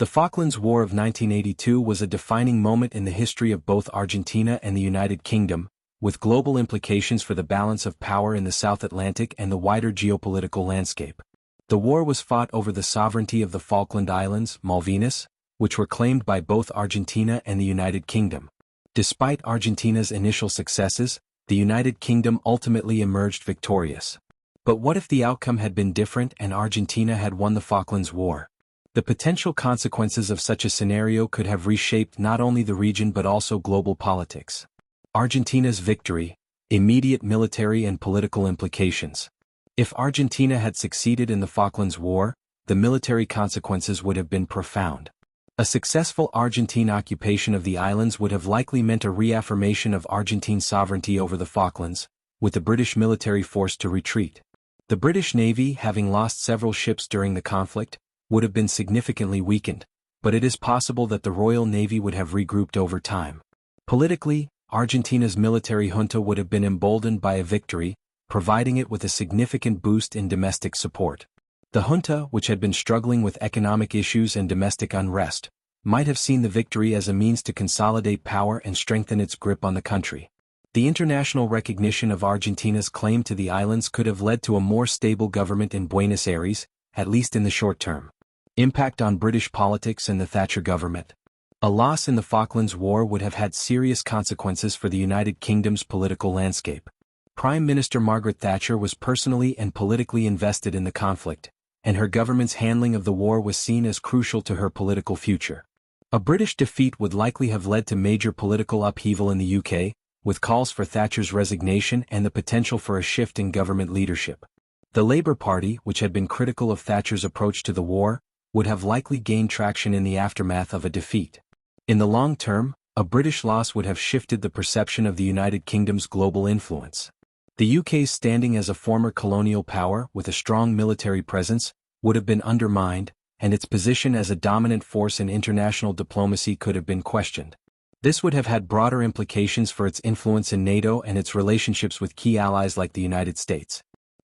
The Falklands War of 1982 was a defining moment in the history of both Argentina and the United Kingdom, with global implications for the balance of power in the South Atlantic and the wider geopolitical landscape. The war was fought over the sovereignty of the Falkland Islands, Malvinas, which were claimed by both Argentina and the United Kingdom. Despite Argentina's initial successes, the United Kingdom ultimately emerged victorious. But what if the outcome had been different and Argentina had won the Falklands War? The potential consequences of such a scenario could have reshaped not only the region but also global politics. Argentina's victory, immediate military and political implications. If Argentina had succeeded in the Falklands War, the military consequences would have been profound. A successful Argentine occupation of the islands would have likely meant a reaffirmation of Argentine sovereignty over the Falklands, with the British military forced to retreat. The British Navy, having lost several ships during the conflict, would have been significantly weakened, but it is possible that the Royal Navy would have regrouped over time. Politically, Argentina's military junta would have been emboldened by a victory, providing it with a significant boost in domestic support. The junta, which had been struggling with economic issues and domestic unrest, might have seen the victory as a means to consolidate power and strengthen its grip on the country. The international recognition of Argentina's claim to the islands could have led to a more stable government in Buenos Aires, at least in the short term. Impact on British politics and the Thatcher government. A loss in the Falklands War would have had serious consequences for the United Kingdom's political landscape. Prime Minister Margaret Thatcher was personally and politically invested in the conflict, and her government's handling of the war was seen as crucial to her political future. A British defeat would likely have led to major political upheaval in the UK, with calls for Thatcher's resignation and the potential for a shift in government leadership. The Labour Party, which had been critical of Thatcher's approach to the war, would have likely gained traction in the aftermath of a defeat. In the long term, a British loss would have shifted the perception of the United Kingdom's global influence. The UK's standing as a former colonial power with a strong military presence would have been undermined, and its position as a dominant force in international diplomacy could have been questioned. This would have had broader implications for its influence in NATO and its relationships with key allies like the United States.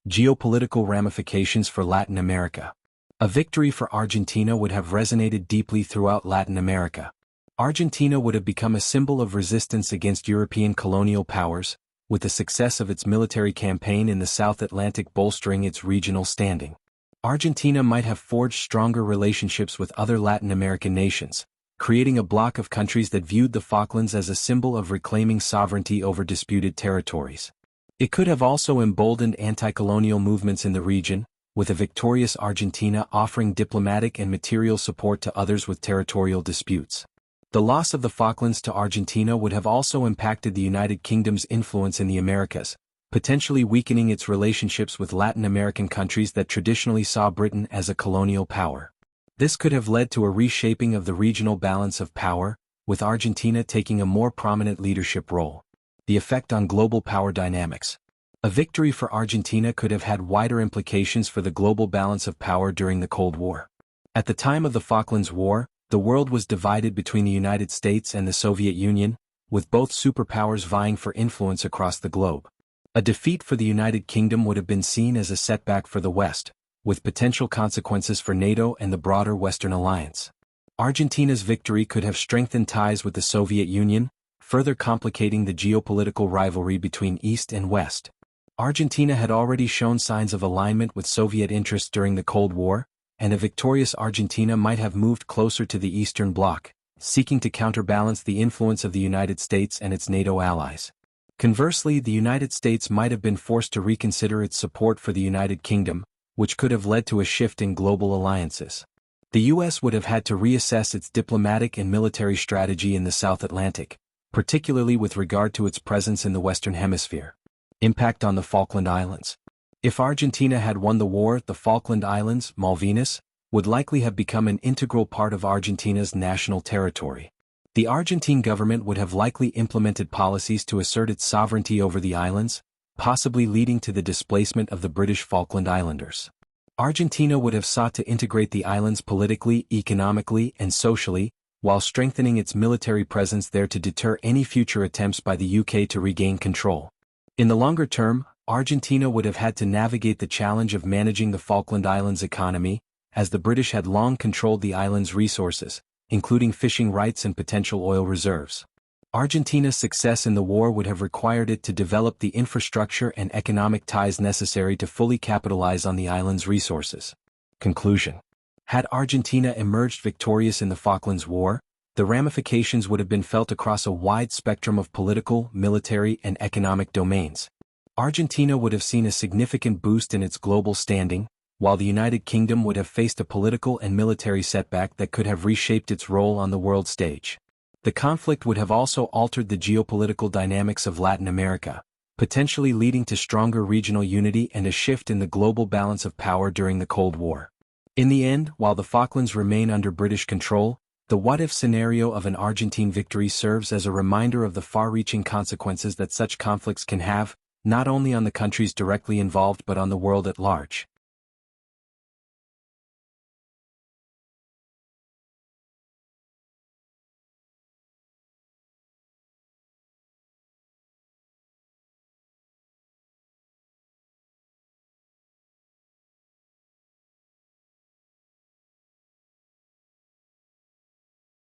Geopolitical ramifications for Latin America. A victory for Argentina would have resonated deeply throughout Latin America. Argentina would have become a symbol of resistance against European colonial powers, with the success of its military campaign in the South Atlantic bolstering its regional standing. Argentina might have forged stronger relationships with other Latin American nations, creating a bloc of countries that viewed the Falklands as a symbol of reclaiming sovereignty over disputed territories. It could have also emboldened anti-colonial movements in the region, with a victorious Argentina offering diplomatic and material support to others with territorial disputes. The loss of the Falklands to Argentina would have also impacted the United Kingdom's influence in the Americas, potentially weakening its relationships with Latin American countries that traditionally saw Britain as a colonial power. This could have led to a reshaping of the regional balance of power, with Argentina taking a more prominent leadership role. The effect on global power dynamics. A victory for Argentina could have had wider implications for the global balance of power during the Cold War. At the time of the Falklands War, the world was divided between the United States and the Soviet Union, with both superpowers vying for influence across the globe. A defeat for the United Kingdom would have been seen as a setback for the West, with potential consequences for NATO and the broader Western alliance. Argentina's victory could have strengthened ties with the Soviet Union, further complicating the geopolitical rivalry between East and West. Argentina had already shown signs of alignment with Soviet interests during the Cold War, and a victorious Argentina might have moved closer to the Eastern Bloc, seeking to counterbalance the influence of the United States and its NATO allies. Conversely, the United States might have been forced to reconsider its support for the United Kingdom, which could have led to a shift in global alliances. The U.S. would have had to reassess its diplomatic and military strategy in the South Atlantic, particularly with regard to its presence in the Western Hemisphere. Impact on the Falkland Islands. If Argentina had won the war, the Falkland Islands, Malvinas, would likely have become an integral part of Argentina's national territory. The Argentine government would have likely implemented policies to assert its sovereignty over the islands, possibly leading to the displacement of the British Falkland Islanders. Argentina would have sought to integrate the islands politically, economically, and socially, while strengthening its military presence there to deter any future attempts by the UK to regain control. In the longer term, Argentina would have had to navigate the challenge of managing the Falkland Islands economy, as the British had long controlled the island's resources, including fishing rights and potential oil reserves. Argentina's success in the war would have required it to develop the infrastructure and economic ties necessary to fully capitalize on the island's resources. Conclusion. Had Argentina emerged victorious in the Falklands War, the ramifications would have been felt across a wide spectrum of political, military, and economic domains. Argentina would have seen a significant boost in its global standing, while the United Kingdom would have faced a political and military setback that could have reshaped its role on the world stage. The conflict would have also altered the geopolitical dynamics of Latin America, potentially leading to stronger regional unity and a shift in the global balance of power during the Cold War. In the end, while the Falklands remain under British control, the what-if scenario of an Argentine victory serves as a reminder of the far-reaching consequences that such conflicts can have, not only on the countries directly involved but on the world at large.